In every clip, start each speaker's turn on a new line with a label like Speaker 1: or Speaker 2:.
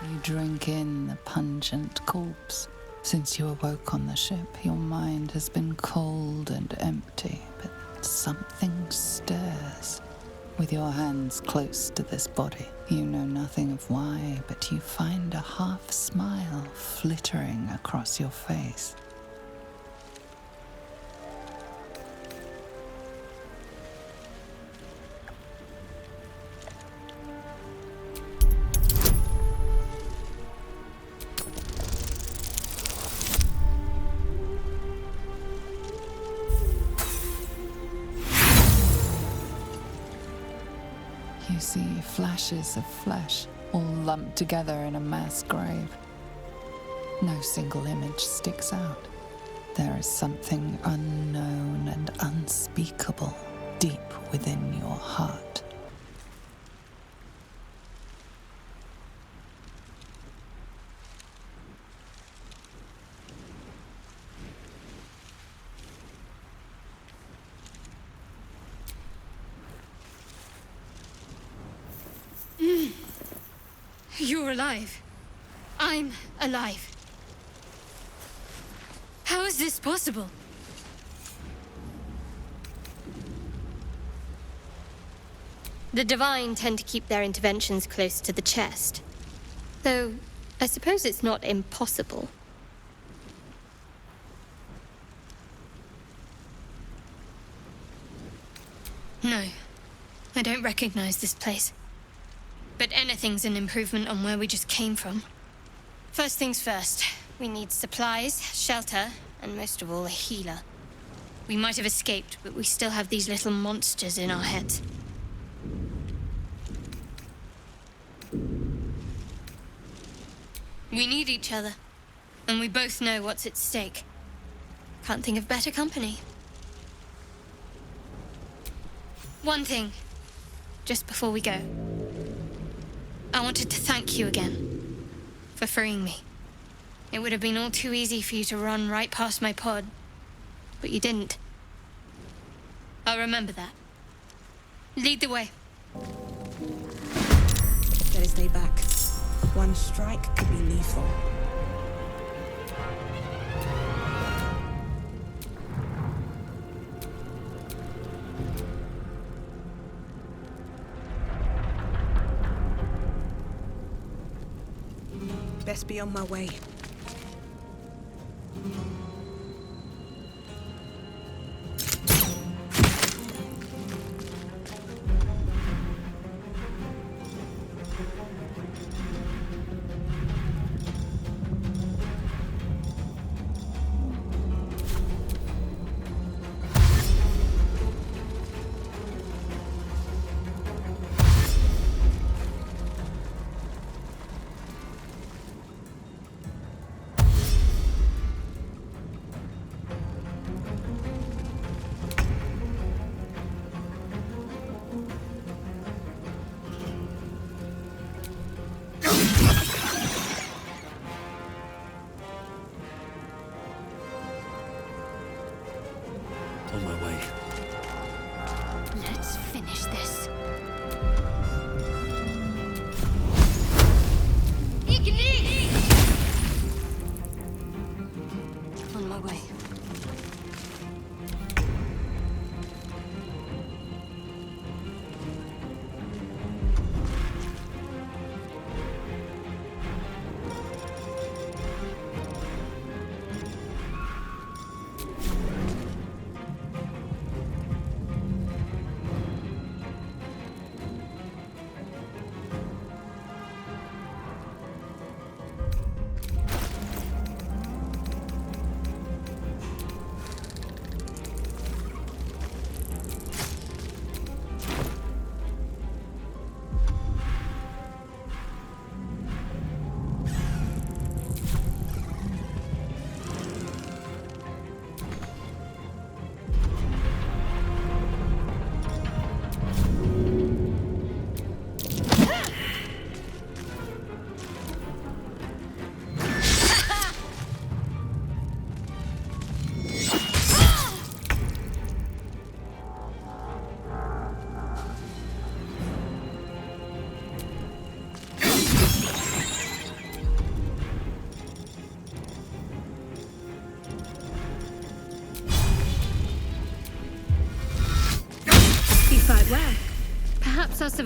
Speaker 1: You drink in the pungent corpse. Since you awoke on the ship, your mind has been cold and empty, but something stirs. With your hands close to this body, you know nothing of why, but you find a half smile flittering across your face. You see flashes of flesh, all lumped together in a mass grave. No single image sticks out. There is something unknown and unspeakable deep within your heart.
Speaker 2: You're alive. I'm alive. How is this possible? The Divine tend to keep their interventions close to the chest. Though, I suppose it's not impossible. No, I don't recognize this place. But anything's an improvement on where we just came from. First things first, we need supplies, shelter, and most of all, a healer. We might have escaped, but we still have these little monsters in our heads. We need each other, and we both know what's at stake. Can't think of better company. One thing, just before we go. I wanted to thank you again for freeing me. It would have been all too easy for you to run right past my pod, but you didn't. I'll remember that. Lead the way.
Speaker 3: Better stay back. One strike could be lethal. Best be on my way.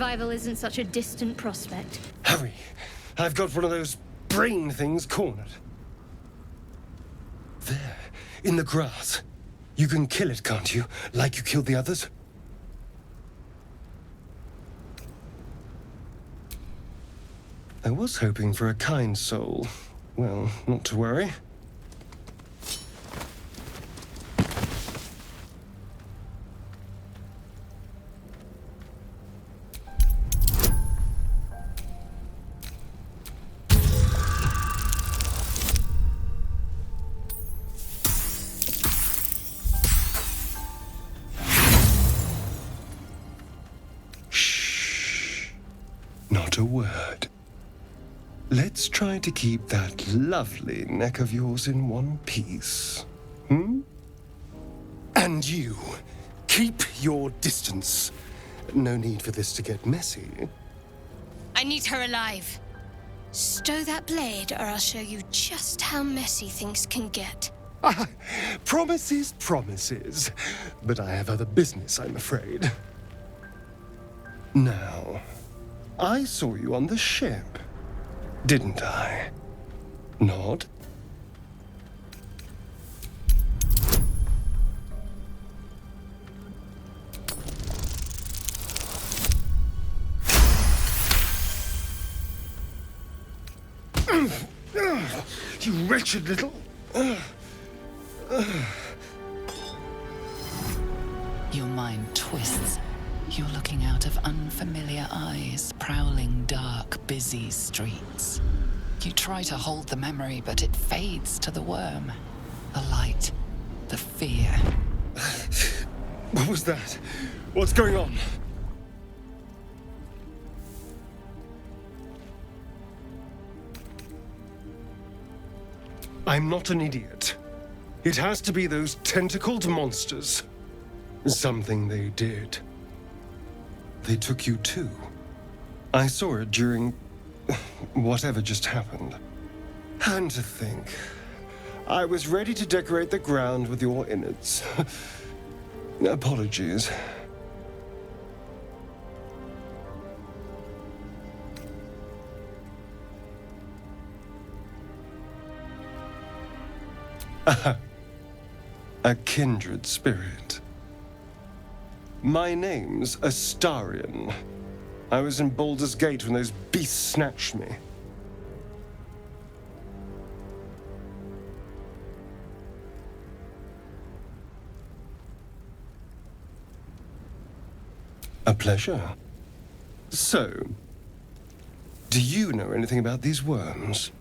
Speaker 2: survival isn't such a distant prospect.
Speaker 4: Hurry! I've got one of those brain things cornered. There, in the grass. You can kill it, can't you? Like you killed the others? I was hoping for a kind soul. Well, not to worry. Shh. Not a word. Let's try to keep that lovely neck of yours in one piece. Hmm? And you, keep your distance. No need for this to get messy.
Speaker 2: I need her alive. Stow that blade, or I'll show you just how messy things can get.
Speaker 4: Promises, promises. But I have other business, I'm afraid. Now, I saw you on the ship. Didn't I? Nod? You wretched little...
Speaker 1: Your mind twists. You're looking out of unfamiliar eyes, prowling dark, busy streets. You try to hold the memory, but it fades to the worm. The light, the fear.
Speaker 4: What was that? What's going on? I'm not an idiot. It has to be those tentacled monsters. Something they did. They took you too. I saw it during whatever just happened. And to think, I was ready to decorate the ground with your innards. Apologies. A kindred spirit. My name's Astarion. I was in Baldur's Gate when those beasts snatched me. A pleasure. So, do you know anything about these worms?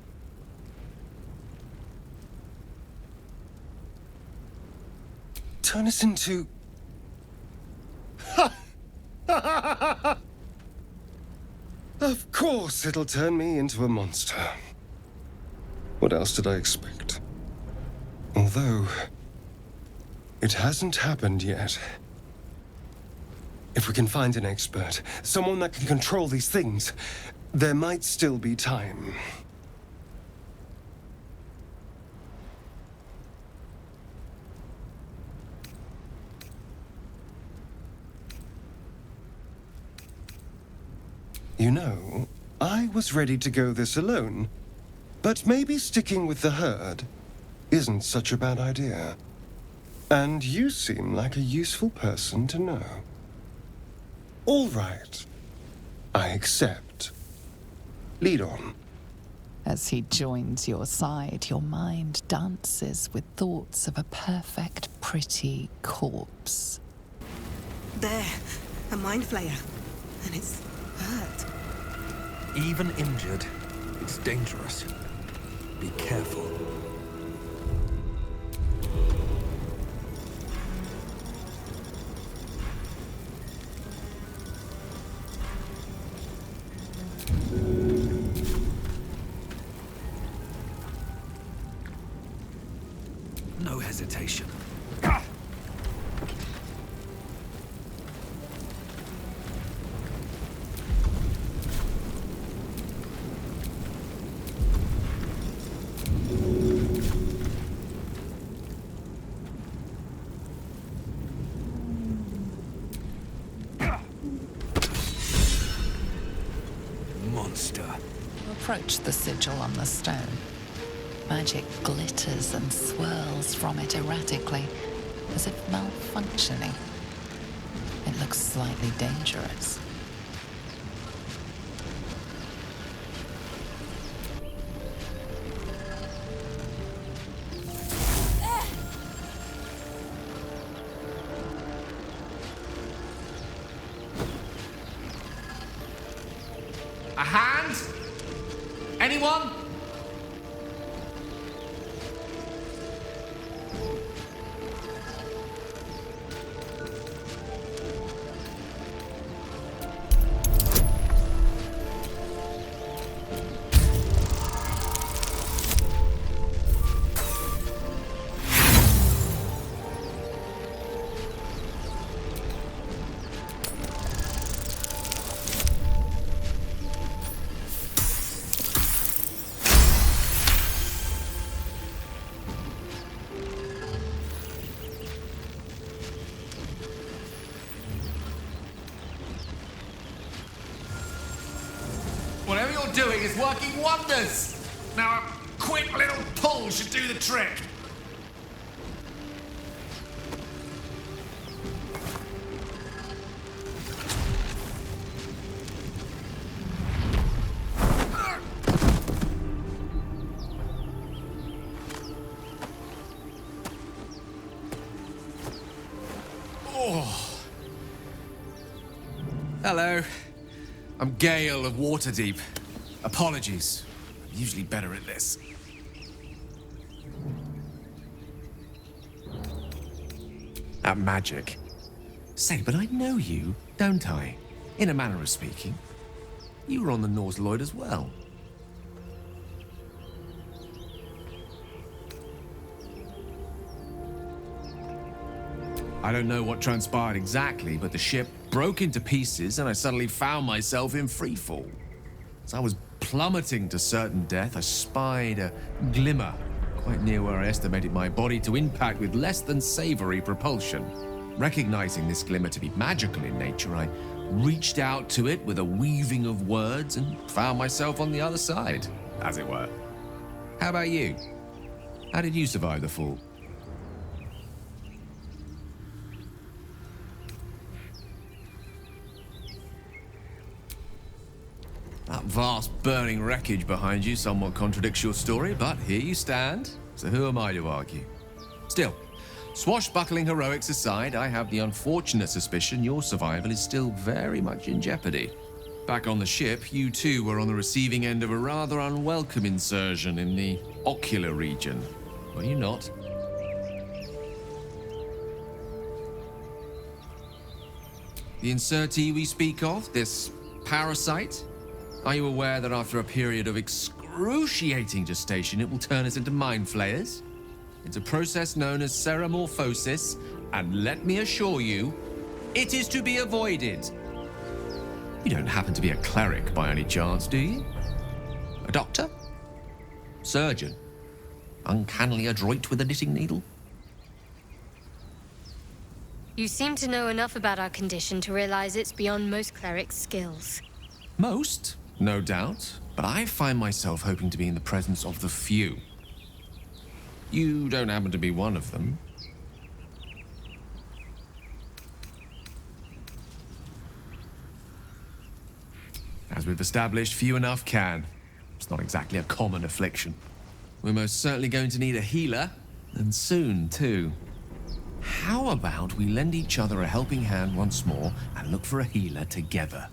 Speaker 4: Turn us into... Of course it'll turn me into a monster. What else did I expect? Although, it hasn't happened yet. If we can find an expert, someone that can control these things, there might still be time. You know, I was ready to go this alone, but maybe sticking with the herd isn't such a bad idea. And you seem like a useful person to know. All right. I accept. Lead on.
Speaker 1: As he joins your side, your mind dances with thoughts of a perfect, pretty corpse.
Speaker 3: There, a mind flayer. And it's hurt.
Speaker 5: Even injured, it's dangerous. Be careful. No hesitation.
Speaker 1: approach the sigil on the stone. Magic glitters and swirls from it erratically, as if malfunctioning. It looks slightly dangerous.
Speaker 6: A hand? Anyone? Whatever you're doing is working wonders. Now a quick little pull should do the trick. Oh. Hello. I'm Gale of Waterdeep. Apologies. I'm usually better at this. At magic. Say, but I know you, don't I? In a manner of speaking. You were on the Lloyd as well. I don't know what transpired exactly, but the ship broke into pieces and I suddenly found myself in freefall. As I was plummeting to certain death, I spied a glimmer quite near where I estimated my body to impact with less than savory propulsion. Recognizing this glimmer to be magical in nature, I reached out to it with a weaving of words and found myself on the other side, as it were. How about you? How did you survive the fall? That vast burning wreckage behind you somewhat contradicts your story, but here you stand, so who am I to argue? Still, swashbuckling heroics aside, I have the unfortunate suspicion your survival is still very much in jeopardy. Back on the ship, you too were on the receiving end of a rather unwelcome insertion in the ocular region, were you not? The insertee we speak of, this parasite? Are you aware that after a period of excruciating gestation, it will turn us into mind flayers? It's a process known as ceramorphosis, and let me assure you, it is to be avoided. You don't happen to be a cleric by any chance, do you? A doctor? Surgeon? Uncannily adroit with a knitting needle?
Speaker 2: You seem to know enough about our condition to realize it's beyond most clerics' skills.
Speaker 6: Most? No doubt, but I find myself hoping to be in the presence of the few. You don't happen to be one of them. As we've established, few enough can. It's not exactly a common affliction. We're most certainly going to need a healer, and soon, too. How about we lend each other a helping hand once more and look for a healer together?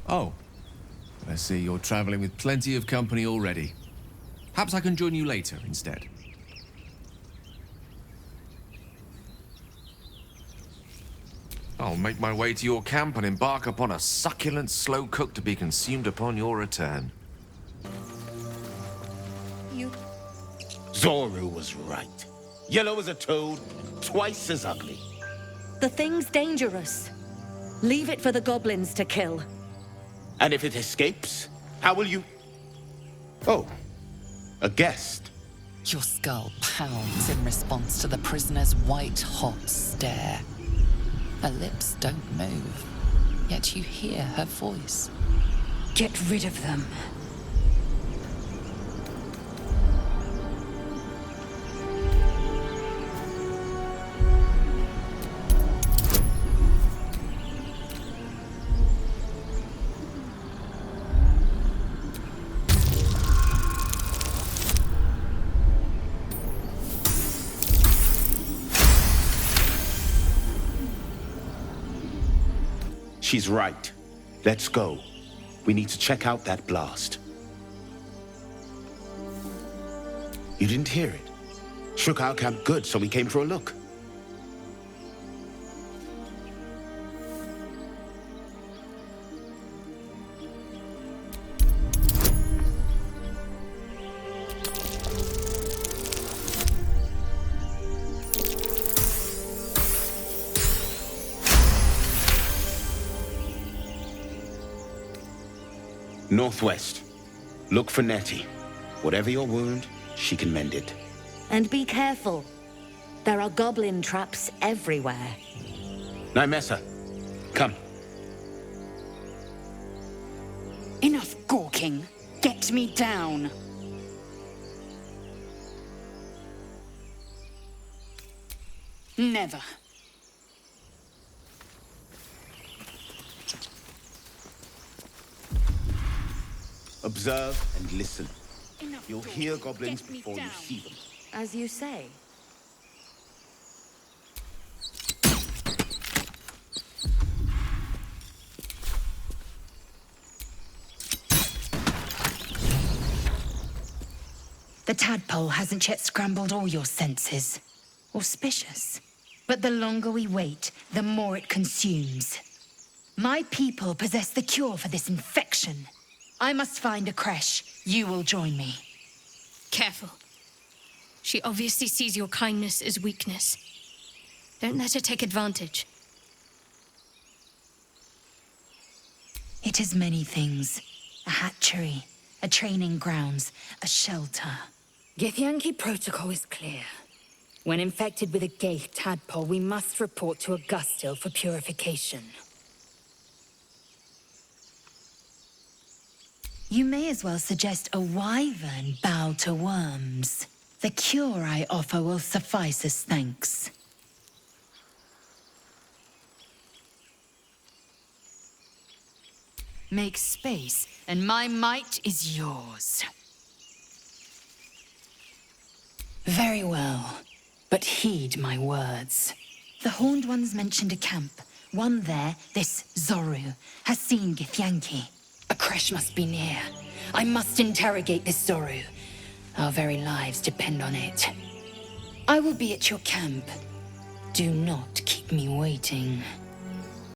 Speaker 6: Oh, I see you're traveling with plenty of company already. Perhaps I can join you later instead. I'll make my way to your camp and embark upon a succulent slow cook to be consumed upon your return.
Speaker 7: Zoru was right. Yellow as a toad, twice as ugly.
Speaker 8: The thing's dangerous. Leave it for the goblins to kill.
Speaker 7: And if it escapes, how will you... Oh, a guest.
Speaker 1: Your skull pounds in response to the prisoner's white-hot stare. Her lips don't move. yet you hear her voice.
Speaker 8: Get rid of them.
Speaker 7: She's right. Let's go. We need to check out that blast. You didn't hear it? Shook our camp good, so we came for a look. Northwest. Look for Nettie. Whatever your wound, she can mend it.
Speaker 8: And be careful. There are goblin traps everywhere.
Speaker 7: Nymessa, come.
Speaker 9: Enough gawking. Get me down. Never.
Speaker 7: Observe and listen. You'll hear goblins before you see them.
Speaker 8: As you say.
Speaker 9: The tadpole hasn't yet scrambled all your senses. Auspicious. But the longer we wait, the more it consumes. My people possess the cure for this infection. I must find a creche. You will join me.
Speaker 2: Careful. She obviously sees your kindness as weakness. Don't let her take advantage.
Speaker 9: It is many things. A hatchery, a training grounds, a shelter.
Speaker 8: Githyanki protocol is clear. When infected with a Gaith tadpole, we must report to Augustil for purification.
Speaker 9: You may as well suggest a wyvern bow to worms. The cure I offer will suffice as thanks. Make space, and my might is yours. Very well, but heed my words. The Horned Ones mentioned a camp. One there, this Zoru, has seen Githyanki. A creche must be near. I must interrogate this Zoru. Our very lives depend on it. I will be at your camp. Do not keep me waiting.